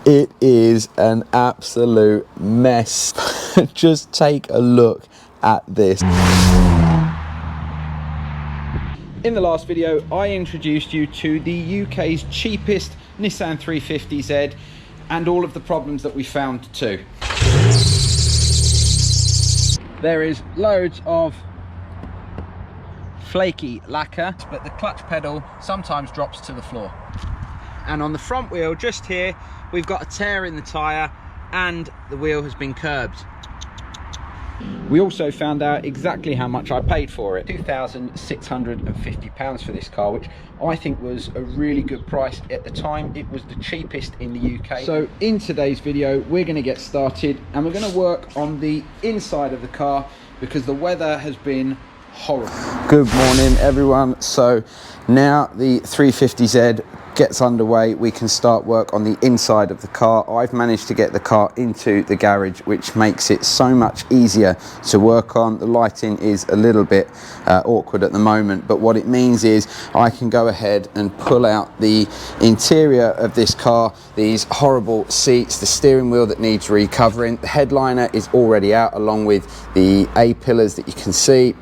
It is an absolute mess. Just take a look at this. In the last video, I introduced you to the UK's cheapest Nissan 350Z and all of the problems that we found too. There is loads of flaky lacquer, but the clutch pedal sometimes drops to the floor. And on the front wheel, just here, we've got a tear in the tyre and the wheel has been curbed. We also found out exactly how much I paid for it. £2,650 for this car, which I think was a really good price. At the time, it was the cheapest in the UK. So in today's video, we're going to get started and we're going to work on the inside of the car because the weather has been horrible. Good morning, everyone. So now the 350Z gets underway, we can start work on the inside of the car. I've managed to get the car into the garage, which makes it so much easier to work on. The lighting is a little bit awkward at the moment, but what it means is I can go ahead and pull out the interior of this car, these horrible seats, the steering wheel that needs recovering. The headliner is already out along with the A-pillars that you can see.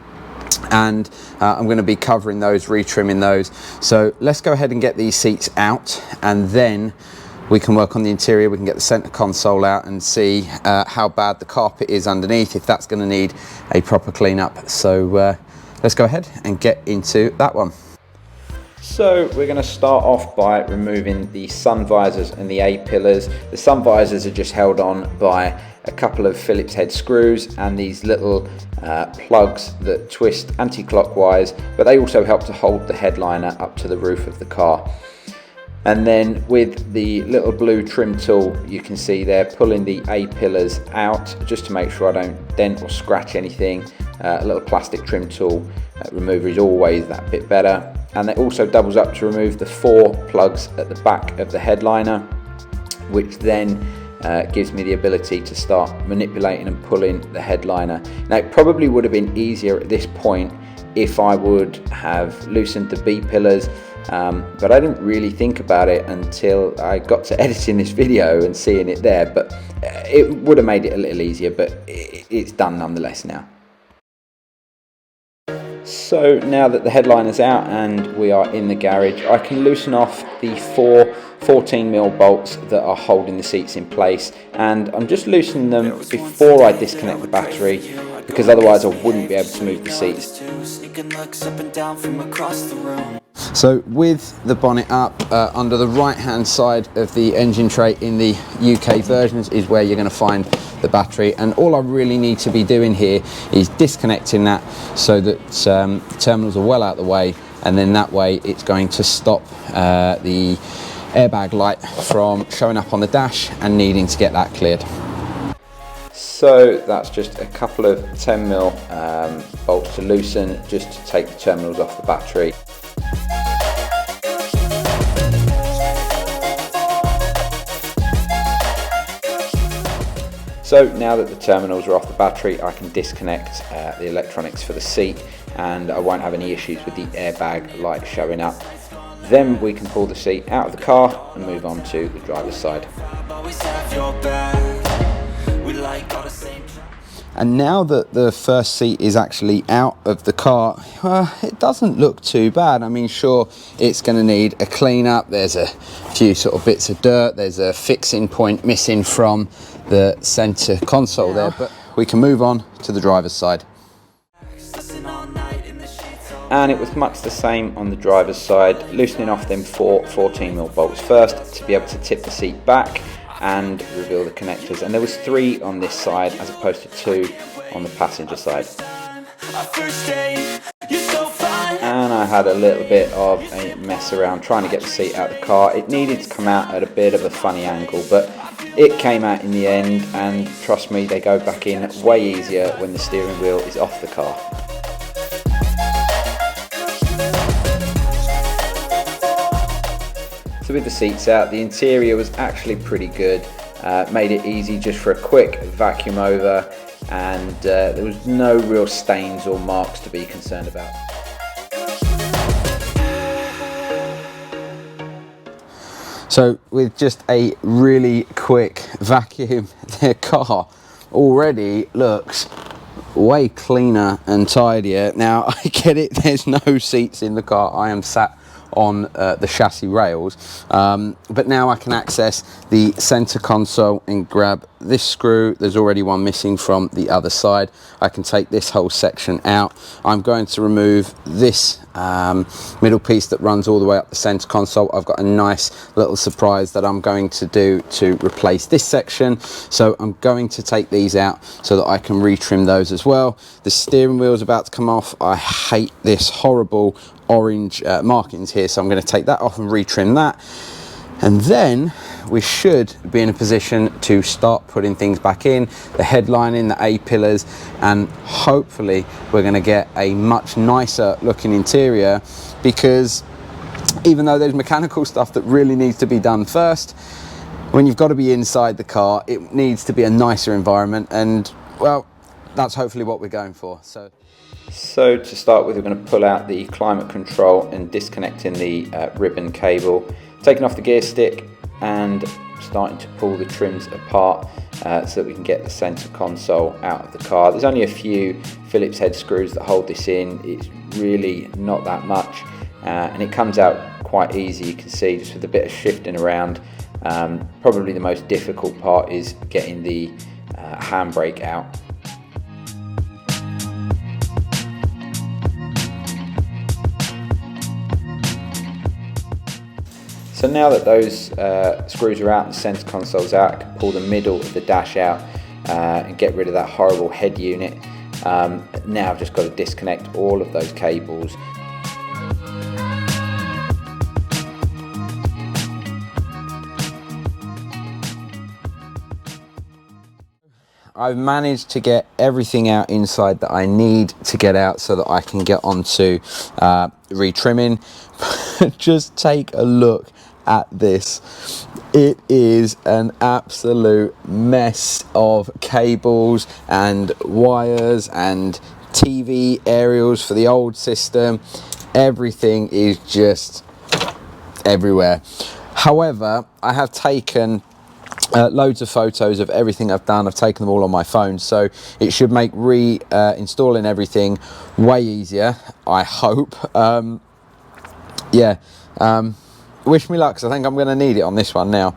And I'm going to be covering those, retrimming those. So let's go ahead and get these seats out and then we can work on the interior. We can get the center console out and see how bad the carpet is underneath, if that's going to need a proper clean up. So let's go ahead and get into that one. So we're going to start off by removing the sun visors and the A-pillars. The sun visors are just held on by a couple of Phillips head screws and these little plugs that twist anti-clockwise, but they also help to hold the headliner up to the roof of the car. And then with the little blue trim tool, you can see there, pulling the A-pillars out just to make sure I don't dent or scratch anything. A little plastic trim tool remover is always that bit better. And it also doubles up to remove the 4 plugs at the back of the headliner, which then gives me the ability to start manipulating and pulling the headliner. Now it probably would have been easier at this point if I would have loosened the B pillars, but I didn't really think about it until I got to editing this video and seeing it there. But it would have made it a little easier, but it's done nonetheless now. So now that the headliner's out and we are in the garage, I can loosen off the 4 14mm bolts that are holding the seats in place, and I'm just loosening them before I disconnect the battery because otherwise I wouldn't be able to move the seats. So with the bonnet up, under the right hand side of the engine tray in the UK versions is where you're going to find the battery, and all I really need to be doing here is disconnecting that so that the terminals are well out of the way, and then that way it's going to stop the airbag light from showing up on the dash and needing to get that cleared. So that's just a couple of 10mm bolts to loosen just to take the terminals off the battery. So now that the terminals are off the battery, I can disconnect the electronics for the seat and I won't have any issues with the airbag light showing up. Then we can pull the seat out of the car and move on to the driver's side. And now that the first seat is actually out of the car, it doesn't look too bad. I mean, sure, it's going to need a clean up. There's a few sort of bits of dirt. There's a fixing point missing from the center console there, but we can move on to the driver's side. And it was much the same on the driver's side, loosening off them 4 14mm bolts first to be able to tip the seat back and reveal the connectors. And there was 3 on this side as opposed to 2 on the passenger side. And I had a little bit of a mess around trying to get the seat out of the car. It needed to come out at a bit of a funny angle, but it came out in the end, and trust me, they go back in way easier when the steering wheel is off the car. So with the seats out, the interior was actually pretty good. Made it easy just for a quick vacuum over, and there was no real stains or marks to be concerned about. So with just a really quick vacuum, the car already looks way cleaner and tidier. Now I get it, there's no seats in the car, I am sat on the chassis rails, but now I can access the center console and grab this screw. There's already one missing from the other side. I can take this whole section out. I'm going to remove this middle piece that runs all the way up the center console. I've got a nice little surprise that I'm going to do to replace this section, so I'm going to take these out so that I can retrim those as well. The steering wheel is about to come off. I hate this horrible orange markings here, so I'm going to take that off and retrim that, and then we should be in a position to start putting things back in, the headlining, the A-pillars, and hopefully we're going to get a much nicer looking interior, because even though there's mechanical stuff that really needs to be done first, when you've got to be inside the car, it needs to be a nicer environment, and well, that's hopefully what we're going for. So to start with, we're going to pull out the climate control and disconnecting the ribbon cable, taking off the gear stick and starting to pull the trims apart so that we can get the center console out of the car. There's only a few Phillips head screws that hold this in. It's really not that much, and it comes out quite easy. You can see just with a bit of shifting around. Probably the most difficult part is getting the handbrake out. So now that those screws are out and the center console's out, I can pull the middle of the dash out and get rid of that horrible head unit. Now I've just got to disconnect all of those cables. I've managed to get everything out inside that I need to get out so that I can get onto retrimming. Just take a look at this. It is an absolute mess of cables and wires and TV aerials for the old system. Everything is just everywhere. However, I have taken loads of photos of everything I've done. I've taken them all on my phone, so it should make installing everything way easier, I hope. Wish me luck, because I think I'm going to need it on this one now.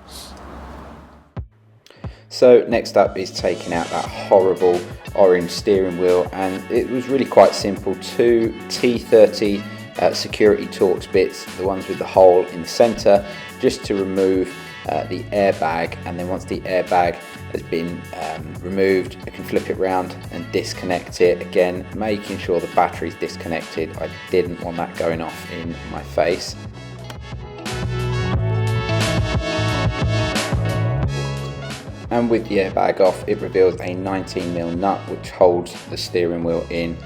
So next up is taking out that horrible orange steering wheel, and it was really quite simple. Two T30 security Torx bits, the ones with the hole in the center, just to remove the airbag, and then once the airbag has been removed, I can flip it around and disconnect it again, making sure the battery's disconnected. I didn't want that going off in my face. And with the airbag off, it reveals a 19mm nut which holds the steering wheel in,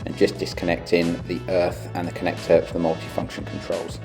and just disconnecting the earth and the connector for the multifunction controls.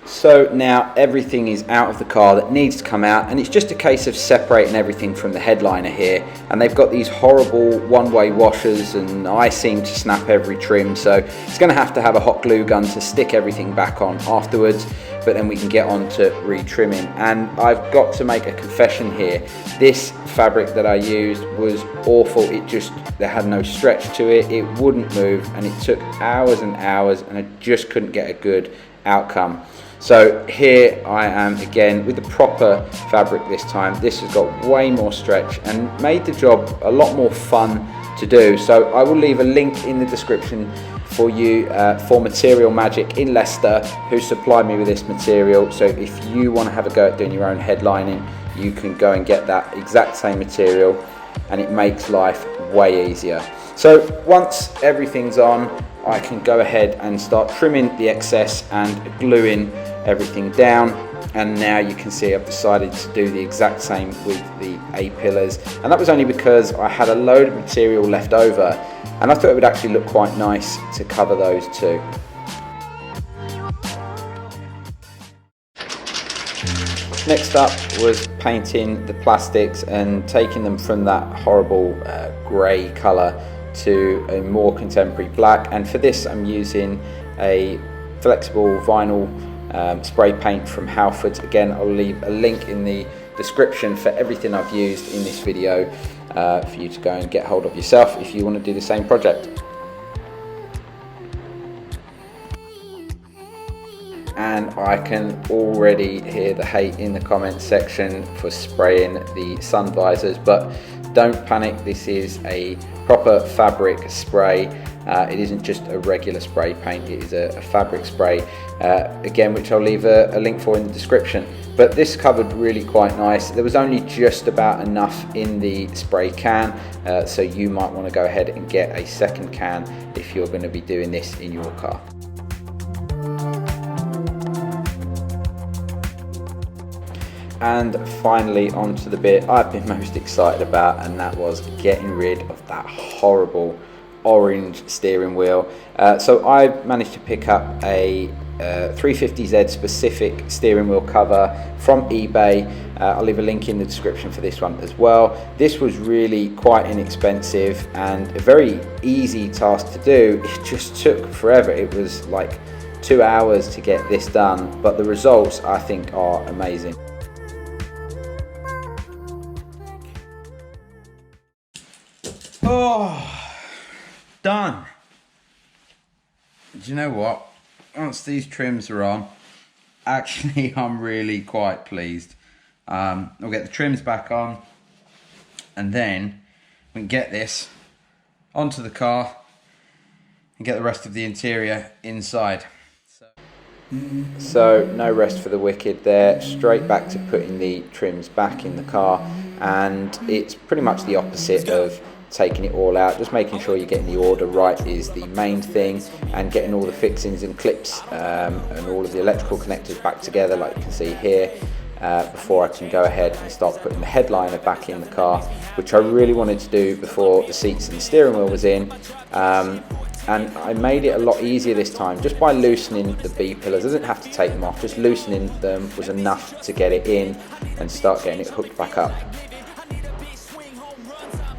So now everything is out of the car that needs to come out, and it's just a case of separating everything from the headliner here. And they've got these horrible one-way washers, and I seem to snap every trim, so it's going to have a hot glue gun to stick everything back on afterwards, but then we can get on to retrimming. And I've got to make a confession here. This fabric that I used was awful. There had no stretch to it, it wouldn't move, and it took hours and hours, and I just couldn't get a good outcome. So here I am again with the proper fabric this time. This has got way more stretch and made the job a lot more fun to do. So I will leave a link in the description for you for Material Magic in Leicester, who supplied me with this material. So if you want to have a go at doing your own headlining, you can go and get that exact same material, and it makes life way easier. So once everything's on, I can go ahead and start trimming the excess and gluing everything down. And now you can see I've decided to do the exact same with the A-pillars, and that was only because I had a load of material left over and I thought it would actually look quite nice to cover those too. Next up was painting the plastics and taking them from that horrible grey colour to a more contemporary black, and for this I'm using a flexible vinyl spray paint from Halfords. Again, I'll leave a link in the description for everything I've used in this video for you to go and get hold of yourself if you want to do the same project. And I can already hear the hate in the comments section for spraying the sun visors, but don't panic, this is a proper fabric spray. It isn't just a regular spray paint, it is a fabric spray, again, which I'll leave a link for in the description. But this covered really quite nice. There was only just about enough in the spray can, so you might want to go ahead and get a second can if you're going to be doing this in your car. And finally, onto the bit I've been most excited about, and that was getting rid of that horrible orange steering wheel. So I managed to pick up a 350Z specific steering wheel cover from eBay. I'll leave a link in the description for this one as well. This was really quite inexpensive and a very easy task to do. It just took forever. It was like 2 hours to get this done, but the results I think are amazing. Oh, done. Do you know what? Once these trims are on, actually I'm really quite pleased. I'll get the trims back on and then we can get this onto the car and get the rest of the interior inside. So no rest for the wicked there, straight back to putting the trims back in the car, and it's pretty much the opposite of taking it all out. Just making sure you're getting the order right is the main thing, and getting all the fixings and clips and all of the electrical connectors back together like you can see here, before I can go ahead and start putting the headliner back in the car, which I really wanted to do before the seats and the steering wheel was in. And I made it a lot easier this time just by loosening the B pillars. I didn't have to take them off, just loosening them was enough to get it in and start getting it hooked back up.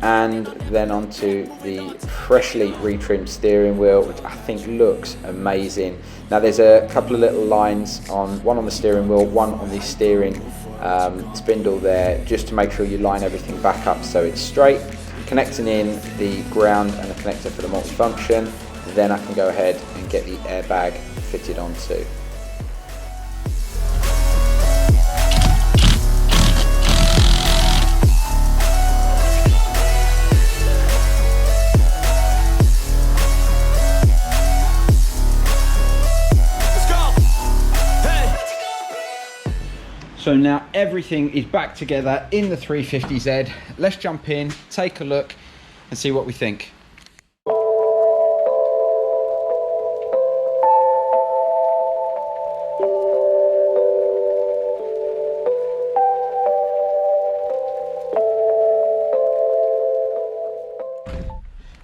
And then onto the freshly retrimmed steering wheel, which I think looks amazing. Now there's a couple of little lines one on the steering wheel, one on the steering spindle there, just to make sure you line everything back up so it's straight. Connecting in the ground and the connector for the multifunction, then I can go ahead and get the airbag fitted on too. So now everything is back together in the 350Z. Let's jump in, take a look and see what we think.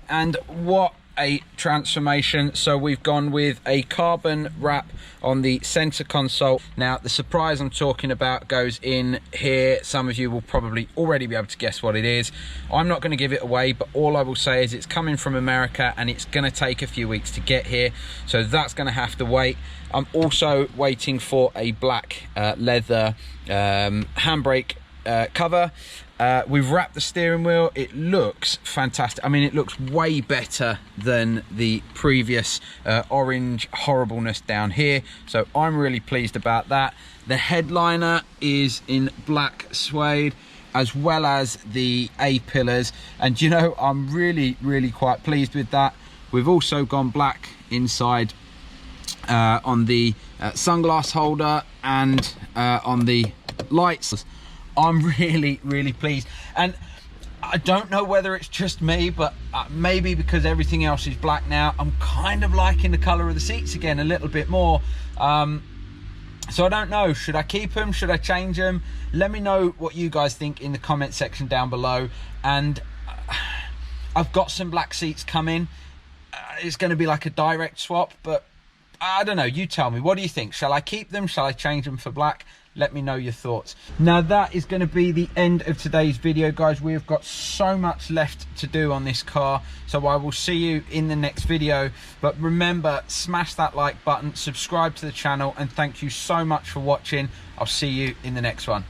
And what a transformation. So we've gone with a carbon wrap on the center console. Now the surprise I'm talking about goes in here. Some of you will probably already be able to guess what it is. I'm not going to give it away, but all I will say is it's coming from America and it's going to take a few weeks to get here, so that's going to have to wait. I'm also waiting for a black leather handbrake cover. We've wrapped the steering wheel. It looks fantastic. I mean, it looks way better than the previous orange horribleness down here, so I'm really pleased about that. The headliner is in black suede, as well as the A-pillars, and you know, I'm really quite pleased with that. We've also gone black inside on the sunglass holder and on the lights. I'm really pleased, and I don't know whether it's just me, but maybe because everything else is black now, I'm kind of liking the color of the seats again a little bit more. So I don't know, should I keep them, should I change them? Let me know what you guys think in the comment section down below. And I've got some black seats coming. It's going to be like a direct swap, but I don't know, you tell me, what do you think? Shall I keep them, shall I change them for black? Let me know your thoughts. Now that is going to be the end of today's video, guys. We've got so much left to do on this car, so I will see you in the next video. But remember, smash that like button, subscribe to the channel, and thank you so much for watching. I'll see you in the next one.